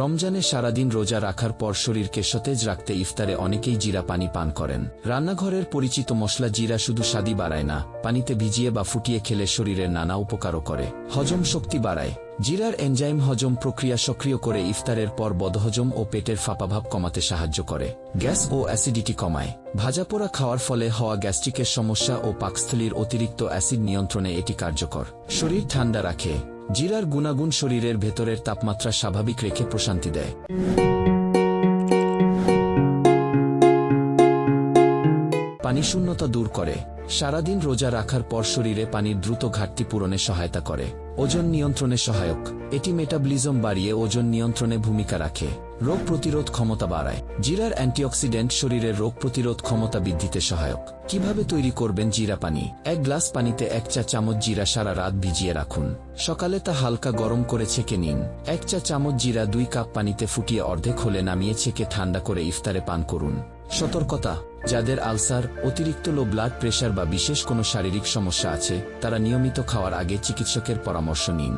রমজানে সারাদিন রোজা রাখার পর শরীরকে সতেজ রাখতে ইফতারে অনেকেই জিরা পানি পান করেন। রান্নাঘরের পরিচিত মশলা জিরা শুধু স্বাদই বাড়ায় না, পানিতে ভিজিয়ে বা ফুটিয়ে খেলে শরীরের নানা উপকারও করে। হজম শক্তি বাড়ায়। জিরার এনজাইম হজম প্রক্রিয়া সক্রিয় করে ইফতারের পর বদহজম ও পেটের ফাঁপাভাব কমাতে সাহায্য করে। গ্যাস ও অ্যাসিডিটি কমায়। ভাজাপোড়া খাওয়ার ফলে হওয়া গ্যাস্ট্রিকের সমস্যা ও পাকস্থলীর অতিরিক্ত অ্যাসিড নিয়ন্ত্রণে এটি কার্যকর। শরীর ঠান্ডা রাখে। জিরার গুণাগুণ শরীরের ভেতরের তাপমাত্রা স্বাভাবিক রেখে প্রশান্তি দেয়। পানি শূন্যতা দূর করে। সারাদিন রোজা রাখার পর শরীরে পানির দ্রুত ঘাটতি পূরণে সহায়তা করে। ওজন নিয়ন্ত্রণে সহায়ক। এটি মেটাবলিজম বাড়িয়ে ওজন নিয়ন্ত্রণে ভূমিকা রাখে। রোগ প্রতিরোধ ক্ষমতা বাড়ায়। জিরার অ্যান্টিঅক্সিডেন্ট শরীরের রোগ প্রতিরোধ ক্ষমতা বৃদ্ধিতে সহায়ক। কিভাবে তৈরি করবেন জিরা পানি? 1 গ্লাস পানিতে 1 চা চামচ জিরা সারা রাত ভিজিয়ে রাখুন। সকালে তা হালকা গরম করে ছেঁকে নিন। 1 চা চামচ জিরা 2 কাপ পানিতে ফুটিয়ে অর্ধেক হলে নামিয়ে ছেঁকে ঠান্ডা করে ইফতারে পান করুন। সতর্কতা: যাদের আলসার, অতিরিক্ত লো ব্লাড প্রেশার বা বিশেষ কোনো শারীরিক সমস্যা আছে, তারা নিয়মিত খাওয়ার আগে চিকিৎসকের পরামর্শ নিন।